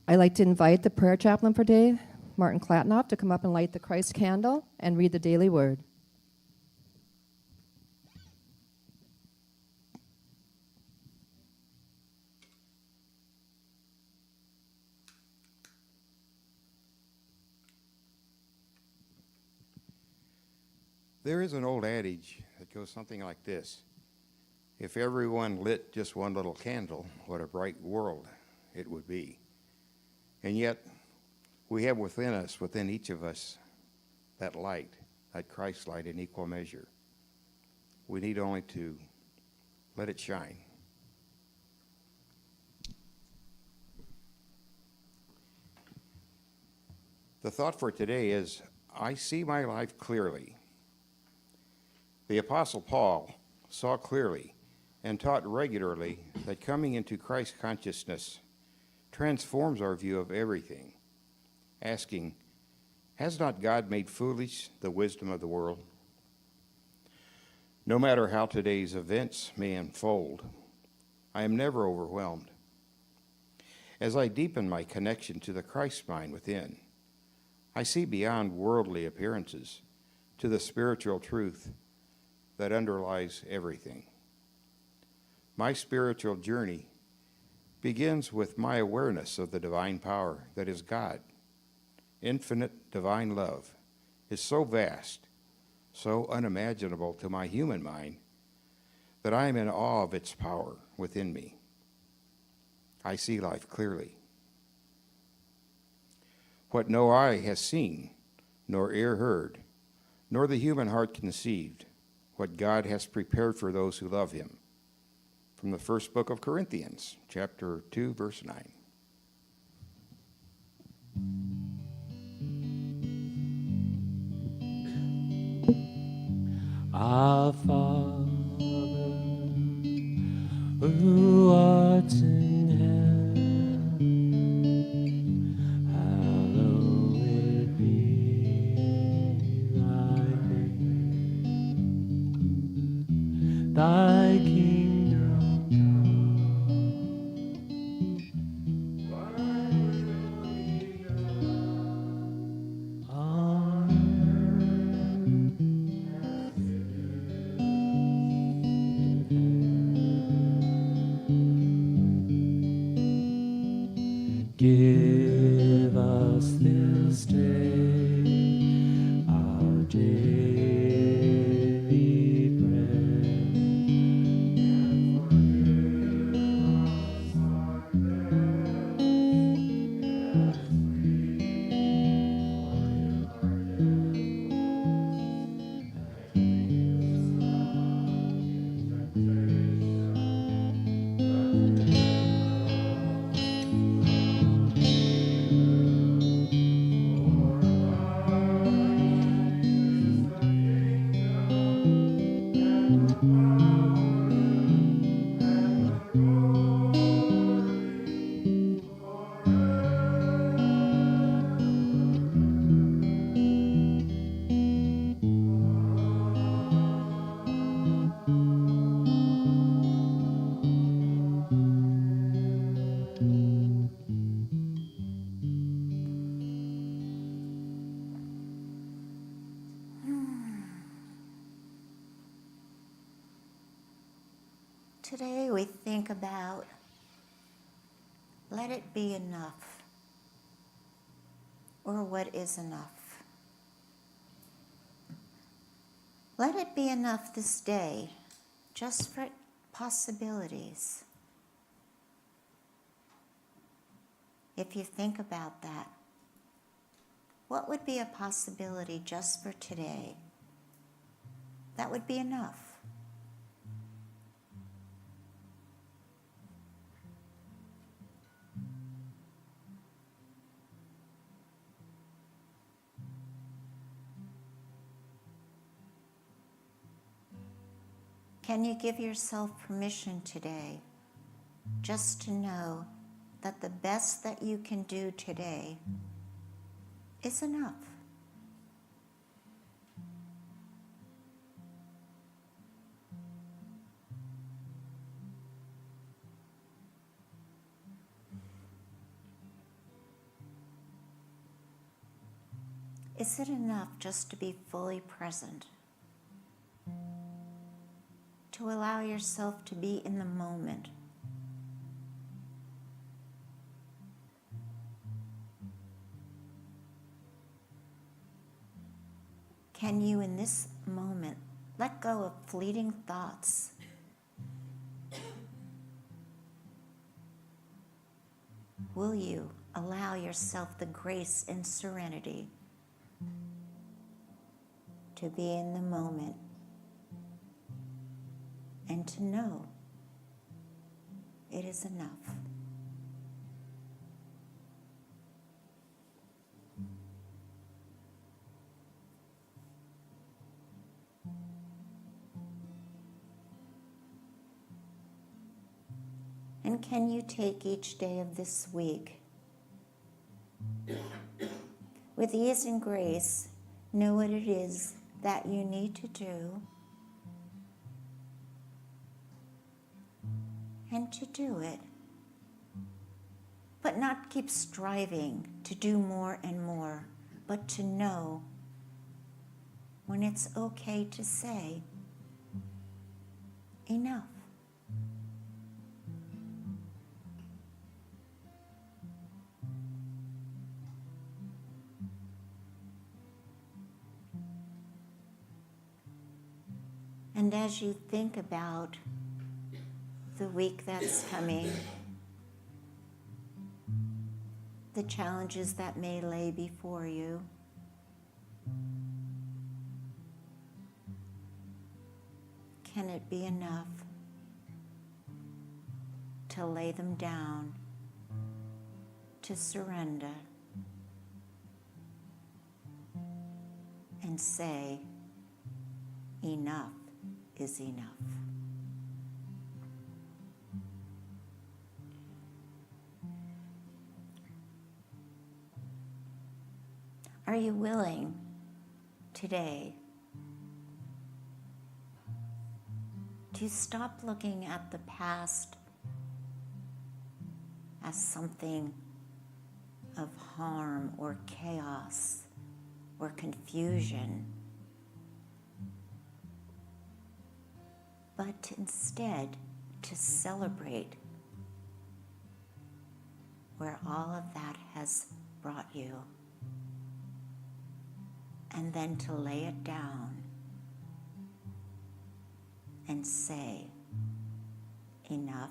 I'd like to invite the prayer chaplain for today, Martin Klatnoff, to come up and light the Christ candle and read the daily word. There is an old adage that goes something like this: if everyone lit just one little candle, what a bright world it would be. And yet, we have within each of us, that light, that Christ light in equal measure. We need only to let it shine. The thought for today is, I see my life clearly. The Apostle Paul saw clearly and taught regularly that coming into Christ consciousness transforms our view of everything, asking, has not God made foolish the wisdom of the world? No matter how today's events may unfold, I am never overwhelmed. As I deepen my connection to the Christ mind within, I see beyond worldly appearances to the spiritual truth that underlies everything. My spiritual journey begins with my awareness of the divine power that is God. Infinite divine love is so vast, so unimaginable to my human mind, that I am in awe of its power within me. I see life clearly. What no eye has seen, nor ear heard, nor the human heart conceived, what God has prepared for those who love him. From the first book of Corinthians, chapter 2, verse 9. Our Father, who art in heaven, hallowed be thy name. Thy kingdom come, thy will be done on earth as it is in heaven. Give us this day our daily bread, and forgive us our debts, as we forgive our debtors, and lead us not into temptation, but Today we think about let it be enough, or what is enough. Let it be enough this day, just for possibilities. If you think about that, what would be a possibility just for today? That would be enough. Can you give yourself permission today just to know that the best that you can do today is enough? Is it enough just to be fully present? To allow yourself to be in the moment? Can you, in this moment, let go of fleeting thoughts? Will you allow yourself the grace and serenity to be in the moment and to know it is enough? And can you take each day of this week with ease and grace, know what it is that you need to do, and to do it, but not keep striving to do more and more, but to know when it's okay to say enough. And as you think about the week that's coming, the challenges that may lay before you, can it be enough to lay them down, to surrender, and say, enough is enough? Are you willing today to stop looking at the past as something of harm or chaos or confusion, but instead to celebrate where all of that has brought you, and then to lay it down and say, enough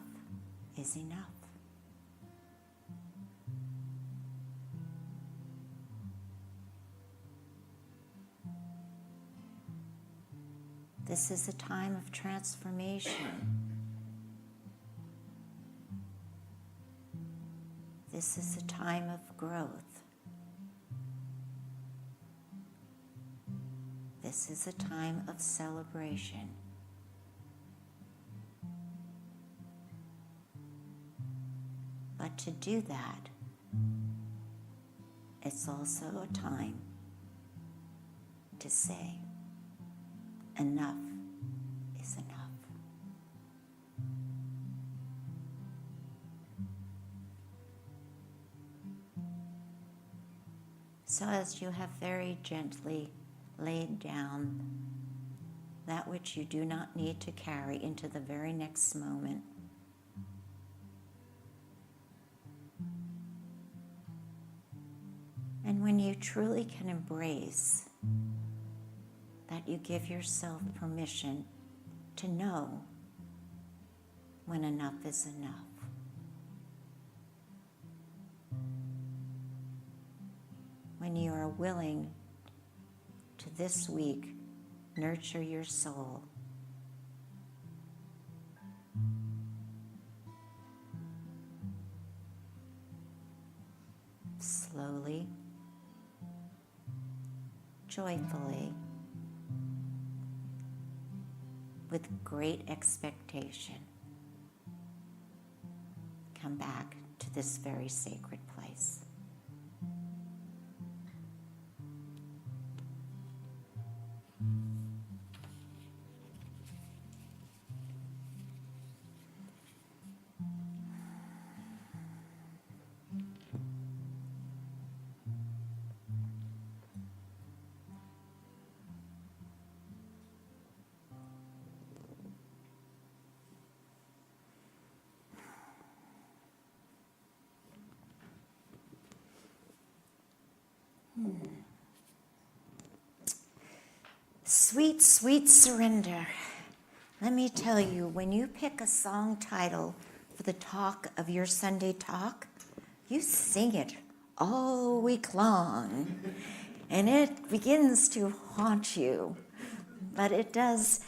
is enough. This is a time of transformation. This is a time of growth. This is a time of celebration. But to do that, it's also a time to say, enough is enough. So as you have very gently laid down that which you do not need to carry into the very next moment, and when you truly can embrace that, you give yourself permission to know when enough is enough. When you are willing to this week nurture your soul, slowly, joyfully, with great expectation, come back to this very sacred place. Sweet, sweet surrender. Let me tell you, when you pick a song title for the talk of your Sunday talk, you sing it all week long, and it begins to haunt you. But it does.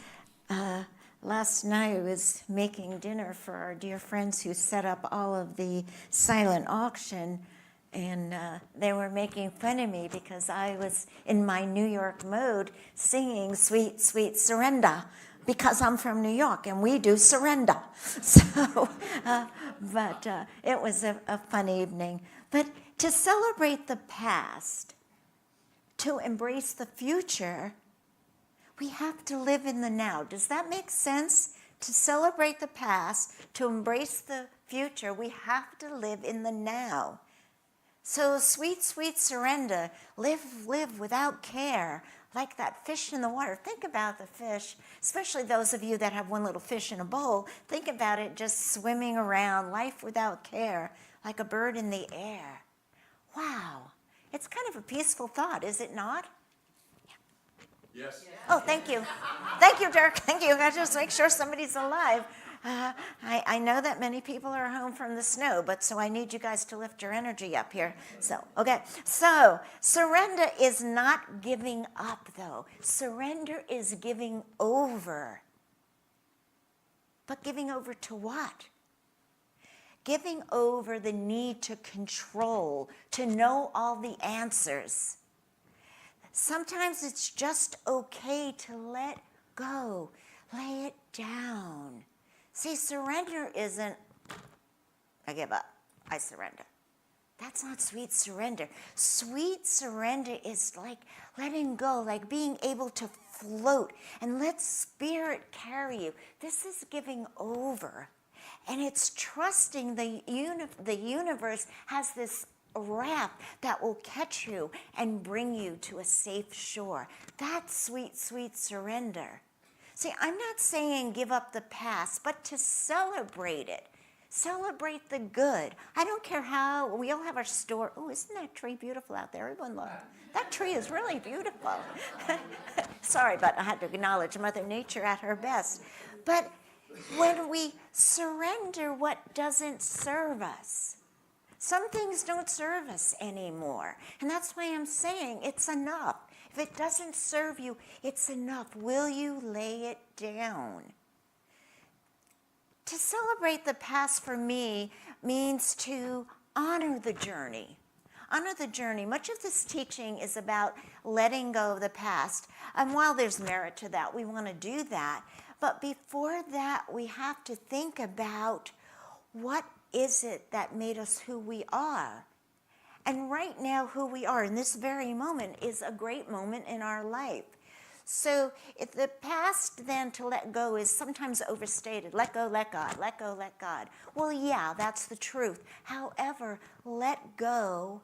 Last night I was making dinner for our dear friends who set up all of the silent auction, and they were making fun of me because I was in my New York mode singing Sweet, Sweet Surrender, because I'm from New York and we do surrender. So, but it was a fun evening. But to celebrate the past, to embrace the future, we have to live in the now. Does that make sense? To celebrate the past, to embrace the future, we have to live in the now. So sweet, sweet surrender, live without care, like that fish in the water. Think about the fish, especially those of you that have one little fish in a bowl. Think about it just swimming around, life without care, like a bird in the air. Wow, it's kind of a peaceful thought, is it not? Yes. Oh, thank you. Thank you, Dirk. Thank you. I just make sure somebody's alive. I know that many people are home from the snow, but so I need you guys to lift your energy up here. So, okay. So, surrender is not giving up, though. Surrender is giving over. But giving over to what? Giving over the need to control, to know all the answers. Sometimes it's just okay to let go, lay it down. See, surrender isn't, I give up, I surrender. That's not sweet surrender. Sweet surrender is like letting go, like being able to float and let spirit carry you. This is giving over. And it's trusting the universe has this raft that will catch you and bring you to a safe shore. That's sweet, sweet surrender. See, I'm not saying give up the past, but to celebrate it. Celebrate the good. I don't care how, we all have our story. Oh, isn't that tree beautiful out there? Everyone look. That tree is really beautiful. Sorry, but I had to acknowledge Mother Nature at her best. But when we surrender what doesn't serve us, some things don't serve us anymore. And that's why I'm saying it's enough. If it doesn't serve you, it's enough. Will you lay it down? To celebrate the past for me means to honor the journey. Honor the journey. Much of this teaching is about letting go of the past. And while there's merit to that, we want to do that. But before that, we have to think about what is it that made us who we are. And right now, who we are in this very moment is a great moment in our life. So if the past then to let go is sometimes overstated. Let go, let God, let go, let God. Well, yeah, that's the truth. However, let go,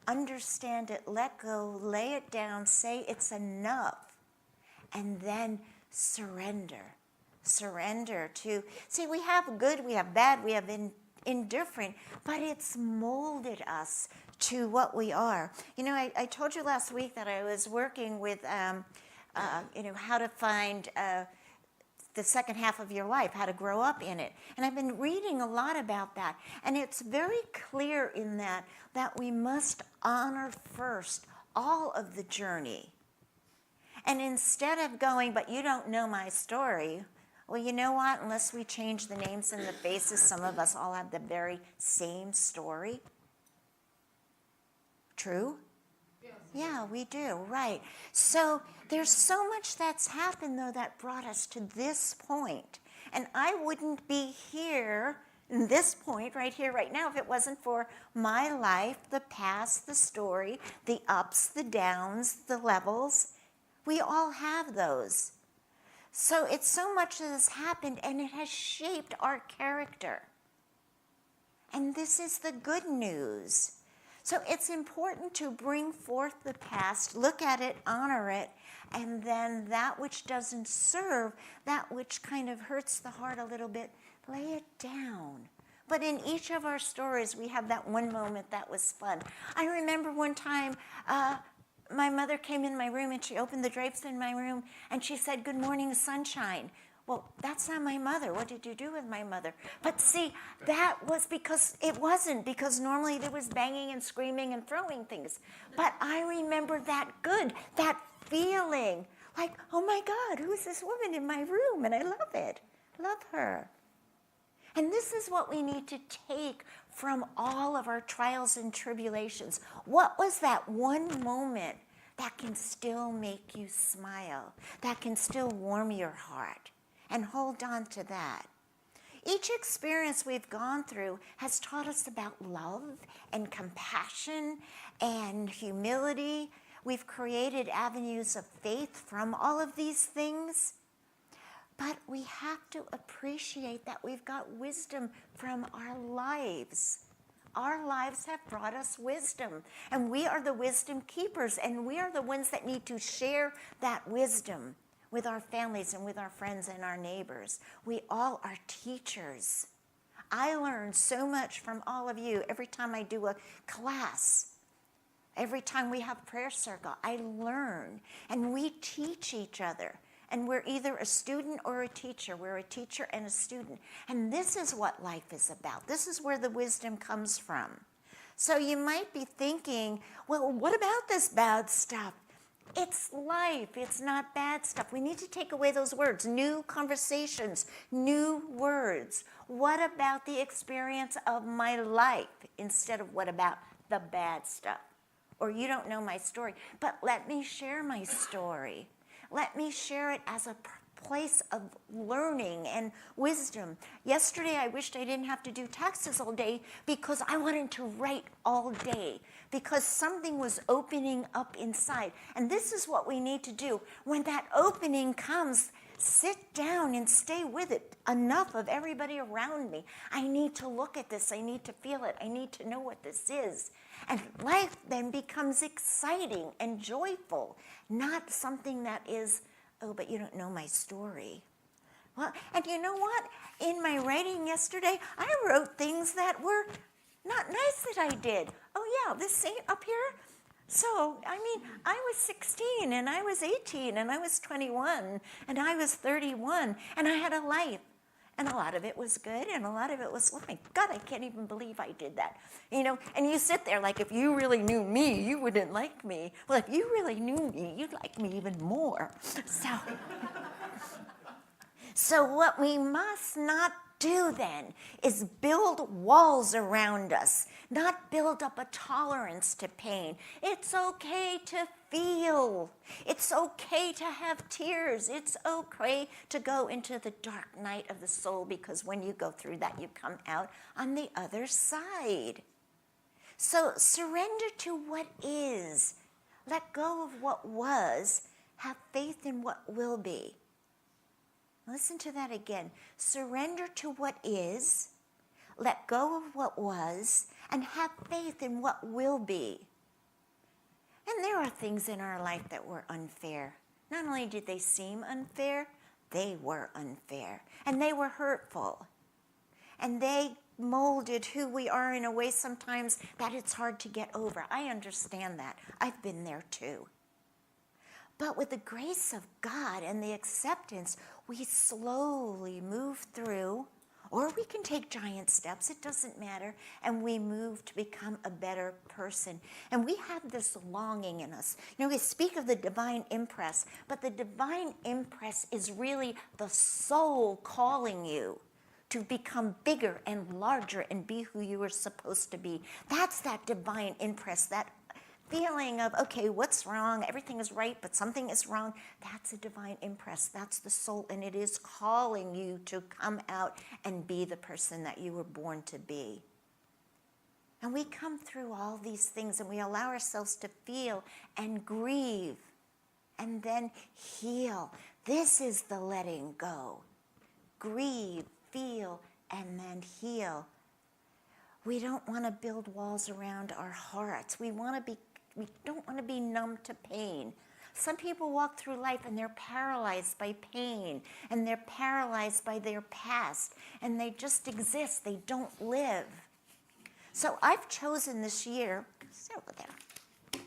understand it, let go, lay it down, say it's enough, and then surrender. Surrender to, see, we have good, we have bad, we have indifferent, but it's molded us to what we are. You know, I told you last week that I was working with, how to find the second half of your life, how to grow up in it. And I've been reading a lot about that. And it's very clear in that we must honor first all of the journey. And instead of going, but you don't know my story, well, you know what? Unless we change the names and the faces, some of us all have the very same story. True? Yes. Yeah, we do, right. So there's so much that's happened, though, that brought us to this point. And I wouldn't be here, in this point, right here, right now, if it wasn't for my life, the past, the story, the ups, the downs, the levels. We all have those. So it's so much that has happened, and it has shaped our character. And this is the good news. So it's important to bring forth the past, look at it, honor it, and then that which doesn't serve, that which kind of hurts the heart a little bit, lay it down. But in each of our stories, we have that one moment that was fun. I remember one time, my mother came in my room and she opened the drapes in my room and she said, "Good morning, sunshine." Well, that's not my mother. What did you do with my mother? But see, that was because it wasn't, because normally there was banging and screaming and throwing things. But I remember that good, that feeling like, oh my God, who is this woman in my room? And I love it. Love her. And this is what we need to take from all of our trials and tribulations. What was that one moment that can still make you smile, that can still warm your heart? And hold on to that. Each experience we've gone through has taught us about love and compassion and humility. We've created avenues of faith from all of these things. But we have to appreciate that we've got wisdom from our lives. Our lives have brought us wisdom, and we are the wisdom keepers, and we are the ones that need to share that wisdom with our families and with our friends and our neighbors. We all are teachers. I learn so much from all of you every time I do a class. Every time we have prayer circle, I learn, and we teach each other. And we're either a student or a teacher. We're a teacher and a student. And this is what life is about. This is where the wisdom comes from. So you might be thinking, well, what about this bad stuff? It's life. It's not bad stuff. We need to take away those words. New conversations, new words. What about the experience of my life instead of what about the bad stuff? Or you don't know my story, but let me share my story. Let me share it as a place of learning and wisdom. Yesterday, I wished I didn't have to do taxes all day because I wanted to write all day, because something was opening up inside. And this is what we need to do. When that opening comes, sit down and stay with it. Enough of everybody around me. I need to look at this. I need to feel it. I need to know what this is. And life then becomes exciting and joyful, not something that is, oh, but you don't know my story. Well, and you know what? In my writing yesterday, I wrote things that were not nice that I did. Oh yeah, this saint up here? So, I mean, I was 16, and I was 18, and I was 21, and I was 31, and I had a life. And a lot of it was good, and a lot of it was, oh my God, I can't even believe I did that. You know, and you sit there like, if you really knew me, you wouldn't like me. Well, if you really knew me, you'd like me even more. So what we must not do then is build walls around us, not build up a tolerance to pain. It's okay to feel. It's okay to have tears. It's okay to go into the dark night of the soul, because when you go through that, you come out on the other side. So surrender to what is. Let go of what was. Have faith in what will be. Listen to that again. Surrender to what is, let go of what was, and have faith in what will be. And there are things in our life that were unfair. Not only did they seem unfair, they were unfair. And they were hurtful. And they molded who we are in a way sometimes that it's hard to get over. I understand that. I've been there too. But with the grace of God and the acceptance, we slowly move through, or we can take giant steps, it doesn't matter, and we move to become a better person. And we have this longing in us. You know, we speak of the divine impress, but the divine impress is really the soul calling you to become bigger and larger and be who you were supposed to be. That's that divine impress, that feeling of, okay, what's wrong? Everything is right, but something is wrong. That's a divine impress. That's the soul, and it is calling you to come out and be the person that you were born to be. And we come through all these things, and we allow ourselves to feel and grieve and then heal. This is the letting go. Grieve, feel, and then heal. We don't want to build walls around our hearts. We don't want to be numb to pain. Some people walk through life and they're paralyzed by pain, and they're paralyzed by their past, and they just exist. They don't live. So I've chosen this year, sit over there.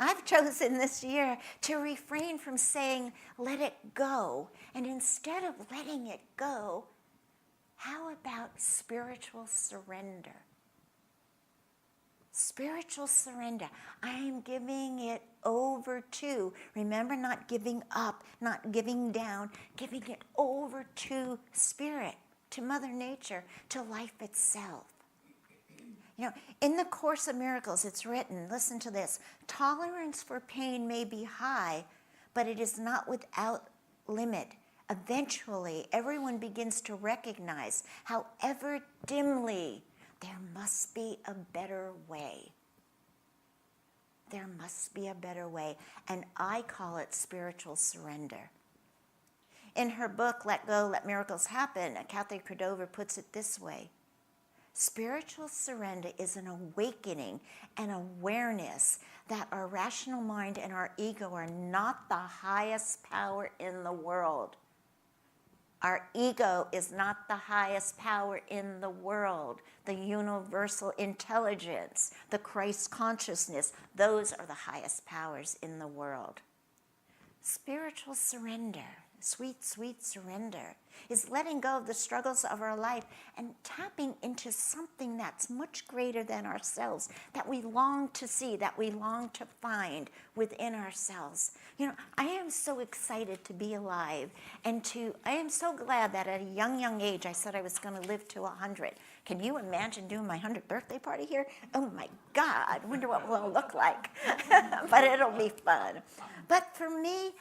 I've chosen this year to refrain from saying, let it go. And instead of letting it go, how about spiritual surrender? Spiritual surrender. I am giving it over to, remember, not giving up, not giving down, giving it over to Spirit, to Mother Nature, to life itself. You know, in the Course of Miracles, it's written, listen to this, tolerance for pain may be high, but it is not without limit. Eventually, everyone begins to recognize, however dimly, there must be a better way. There must be a better way, and I call it spiritual surrender. In her book, Let Go, Let Miracles Happen, Kathy Cordova puts it this way. Spiritual surrender is an awakening and awareness that our rational mind and our ego are not the highest power in the world. Our ego is not the highest power in the world. The universal intelligence, the Christ consciousness, those are the highest powers in the world. Spiritual surrender, sweet, sweet surrender, is letting go of the struggles of our life and tapping into something that's much greater than ourselves, that we long to see, that we long to find within ourselves. You know, I am so excited to be alive, and I am so glad that at a young age I said I was going to live to 100. Can you imagine doing my 100th birthday party here? Oh my God, I wonder what we'll all look like. But it'll be fun. But for me,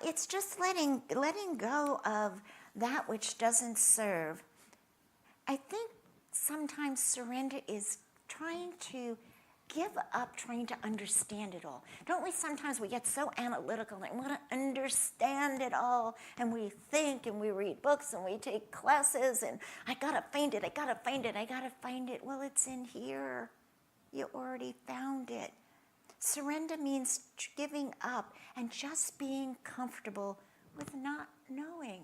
it's just letting go of that which doesn't serve. I think sometimes surrender is trying to give up trying to understand it all. Don't we sometimes we get so analytical and want to understand it all, and we think and we read books and we take classes and I gotta find it, I gotta find it, I gotta find it. Well, it's in here. You already found it. Surrender means giving up and just being comfortable with not knowing.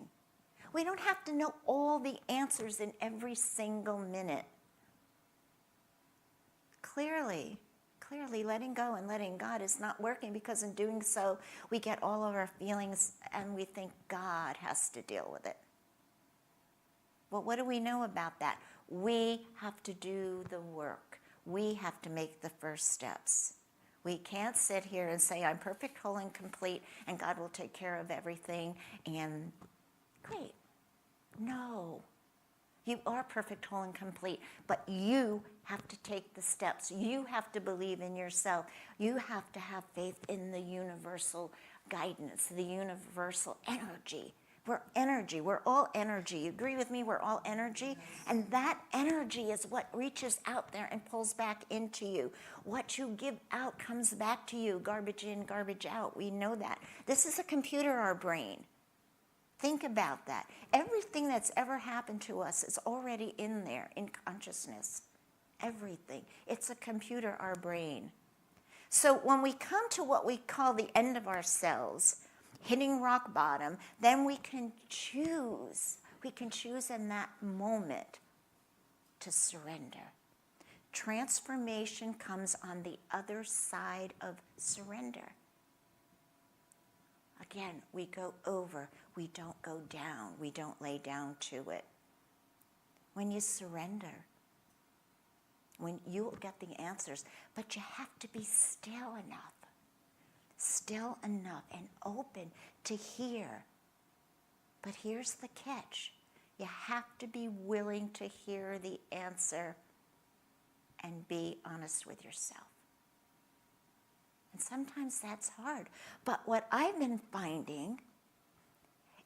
We don't have to know all the answers in every single minute. Clearly letting go and letting God is not working, because in doing so, we get all of our feelings and we think God has to deal with it. Well, what do we know about that? We have to do the work. We have to make the first steps. We can't sit here and say, I'm perfect, whole, and complete, and God will take care of everything, and great. No. You are perfect, whole, and complete, but you have to take the steps. You have to believe in yourself. You have to have faith in the universal guidance, the universal energy. We're energy. We're all energy. You agree with me? We're all energy. And that energy is what reaches out there and pulls back into you. What you give out comes back to you. Garbage in, garbage out. We know that. This is a computer, our brain. Think about that. Everything that's ever happened to us is already in there, in consciousness. Everything. It's a computer, our brain. So when we come to what we call the end of ourselves, hitting rock bottom, then we can choose. We can choose in that moment to surrender. Transformation comes on the other side of surrender. Again, we go over, we don't go down, we don't lay down to it. When you surrender, when you will get the answers, but you have to be still enough and open to hear. But here's the catch. You have to be willing to hear the answer and be honest with yourself. And sometimes that's hard. But what I've been finding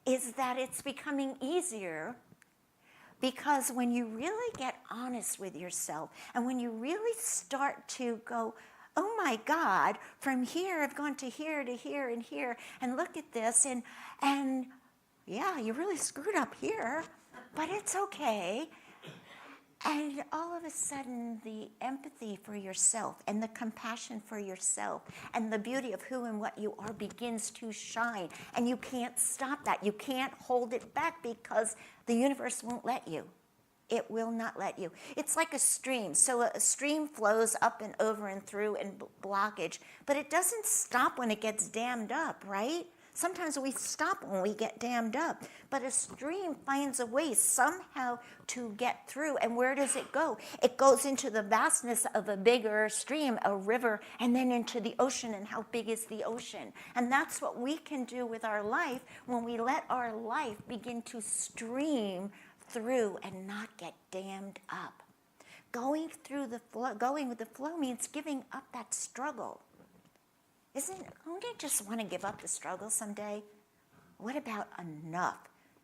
is that it's becoming easier, because when you really get honest with yourself and when you really start to go, oh my God, from here I've gone to here and here, and look at this, and yeah, you really screwed up here, but it's okay. And all of a sudden, the empathy for yourself and the compassion for yourself and the beauty of who and what you are begins to shine. And you can't stop that. You can't hold it back, because the universe won't let you. It will not let you. It's like a stream. So a stream flows up and over and through and blockage, but it doesn't stop when it gets dammed up, right? Sometimes we stop when we get dammed up, but a stream finds a way somehow to get through. And where does it go? It goes into the vastness of a bigger stream, a river, and then into the ocean. And how big is the ocean? And that's what we can do with our life when we let our life begin to stream through and not get dammed up. Going with the flow means giving up that struggle. Don't you just want to give up the struggle someday? What about enough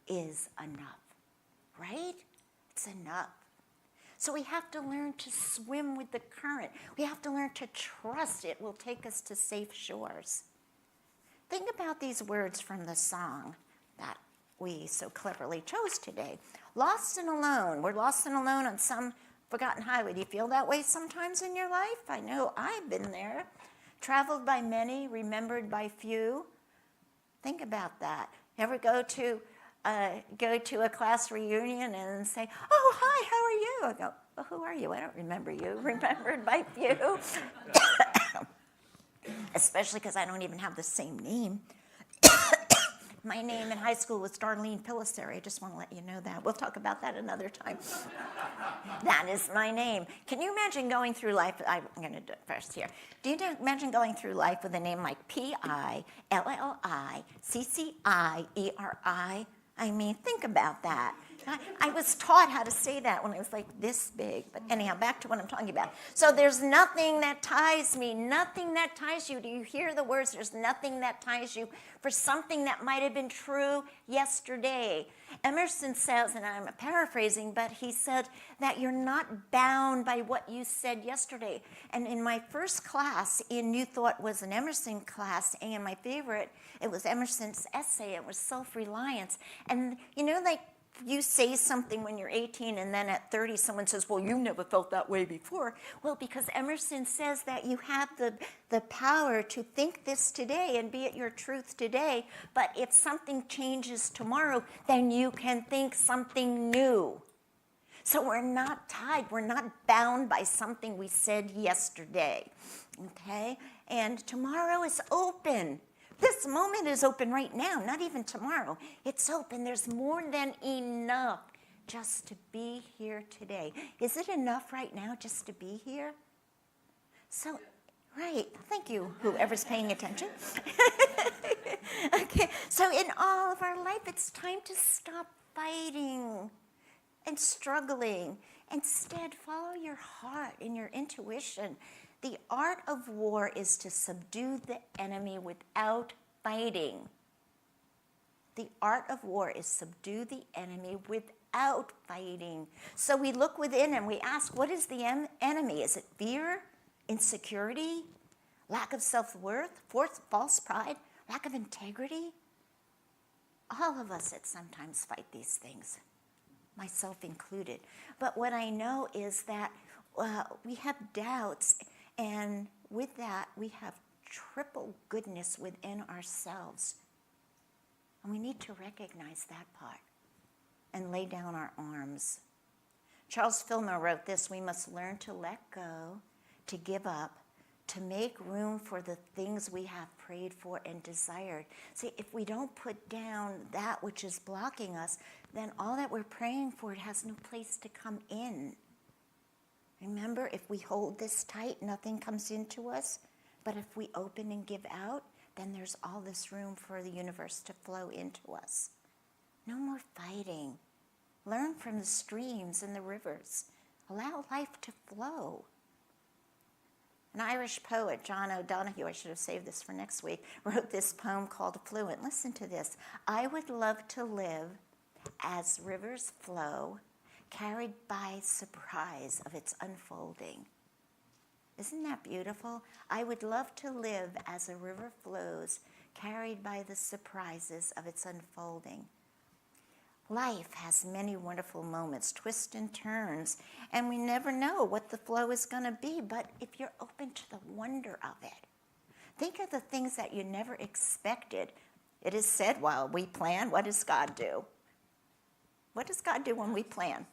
is enough, right? It's enough. So we have to learn to swim with the current. We have to learn to trust it will take us to safe shores. Think about these words from the song that we so cleverly chose today. Lost and alone. We're lost and alone on some forgotten highway. Do you feel that way sometimes in your life? I know I've been there. Traveled by many, remembered by few. Think about that. Ever go to a class reunion and say, "Oh, hi, how are you?" I go, "Well, who are you? I don't remember you." Remembered by few. Especially because I don't even have the same name. My name in high school was Darlene Pillisary. I just want to let you know that. We'll talk about that another time. That is my name. Can you imagine going through life? I'm going to do it first here. Do you imagine going through life with a name like Pillicciceri? I mean, think about that. I was taught how to say that when I was like this big. But anyhow, back to what I'm talking about. So there's nothing that ties me, nothing that ties you. Do you hear the words? There's nothing that ties you for something that might have been true yesterday. Emerson says, and I'm paraphrasing, but he said that you're not bound by what you said yesterday. And in my first class in New Thought was an Emerson class, and my favorite, it was Emerson's essay. It was self-reliance. And you know, like, you say something when you're 18 and then at 30 someone says, "Well, you never felt that way before." Well, because Emerson says that you have the power to think this today and be it your truth today, but if something changes tomorrow, then you can think something new. So we're not tied, we're not bound by something we said yesterday, okay? And tomorrow is open. This moment is open right now, not even tomorrow. It's open. There's more than enough just to be here today. Is it enough right now just to be here? So, right. Thank you, whoever's paying attention. Okay. So in all of our life, it's time to stop fighting and struggling. Instead, follow your heart and your intuition. The art of war is to subdue the enemy without fighting. The art of war is subdue the enemy without fighting. So we look within and we ask, what is the enemy? Is it fear, insecurity, lack of self-worth, false pride, lack of integrity? All of us at sometimes fight these things, myself included. But what I know is that we have doubts. And with that, we have triple goodness within ourselves. And we need to recognize that part and lay down our arms. Charles Fillmore wrote this: "We must learn to let go, to give up, to make room for the things we have prayed for and desired." See, if we don't put down that which is blocking us, then all that we're praying for, it has no place to come in. Remember, if we hold this tight, nothing comes into us. But if we open and give out, then there's all this room for the universe to flow into us. No more fighting. Learn from the streams and the rivers. Allow life to flow. An Irish poet, John O'Donoghue, I should have saved this for next week, wrote this poem called Affluent. Listen to this. "I would love to live as rivers flow, carried by surprise of its unfolding." Isn't that beautiful? I would love to live as a river flows, carried by the surprises of its unfolding. Life has many wonderful moments, twists and turns, and we never know what the flow is going to be, but if you're open to the wonder of it, think of the things that you never expected. It is said while we plan, what does God do? What does God do when we plan?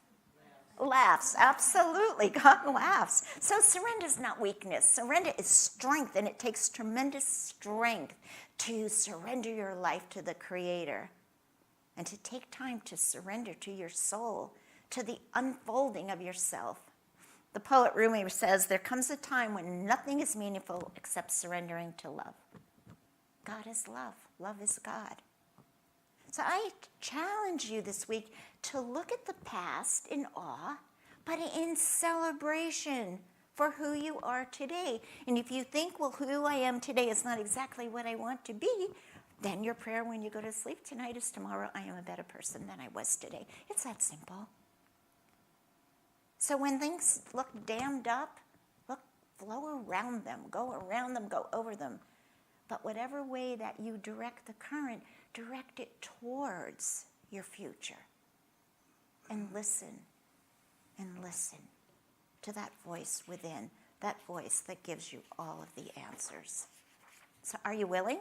Laughs, absolutely. God laughs. So surrender is not weakness. Surrender is strength, and it takes tremendous strength to surrender your life to the Creator and to take time to surrender to your soul, to the unfolding of yourself. The poet Rumi says, there comes a time when nothing is meaningful except surrendering to love. God is love. Love is God. So I challenge you this week to look at the past in awe, but in celebration for who you are today. And if you think, well, who I am today is not exactly what I want to be, then your prayer when you go to sleep tonight is, tomorrow I am a better person than I was today. It's that simple. So when things look dammed up, flow around them, go over them. But whatever way that you direct the current, direct it towards your future. And listen to that voice within, that voice that gives you all of the answers. So are you willing?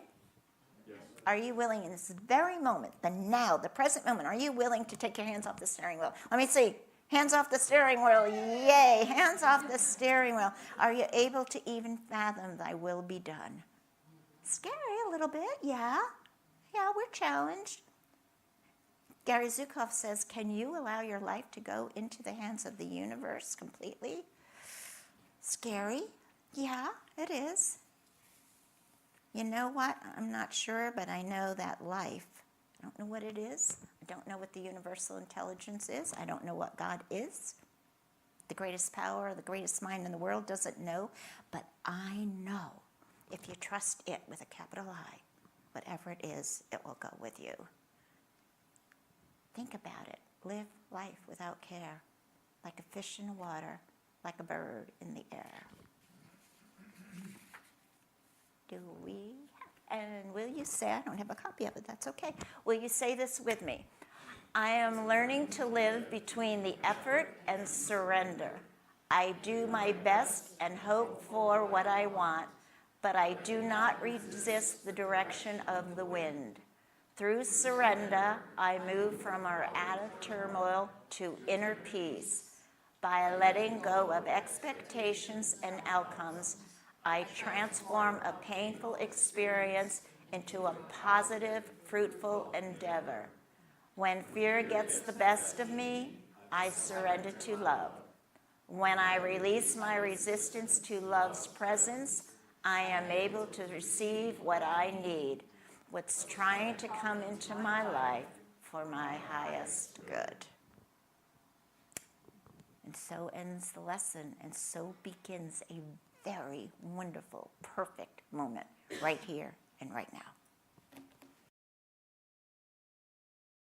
Yes. Are you willing in this very moment, the now, the present moment, are you willing to take your hands off the steering wheel? Let me see. Hands off the steering wheel. Yay. Hands off the steering wheel. Are you able to even fathom thy will be done? Scary a little bit, yeah. Yeah, we're challenged. Gary Zukav says, can you allow your life to go into the hands of the universe completely? Scary? Yeah, it is. You know what? I'm not sure, but I know that life, I don't know what it is. I don't know what the universal intelligence is. I don't know what God is. The greatest power, the greatest mind in the world doesn't know, but I know if you trust it with a capital I, whatever it is, it will go with you. Think about it. Live life without care, like a fish in the water, like a bird in the air. Do we? And will you say, I don't have a copy of it, that's okay. Will you say this with me? I am learning to live between the effort and surrender. I do my best and hope for what I want, but I do not resist the direction of the wind. Through surrender, I move from our outer turmoil to inner peace. By letting go of expectations and outcomes, I transform a painful experience into a positive, fruitful endeavor. When fear gets the best of me, I surrender to love. When I release my resistance to love's presence, I am able to receive what I need, what's trying to come into my life for my highest good. And so ends the lesson, and so begins a very wonderful, perfect moment right here and right now.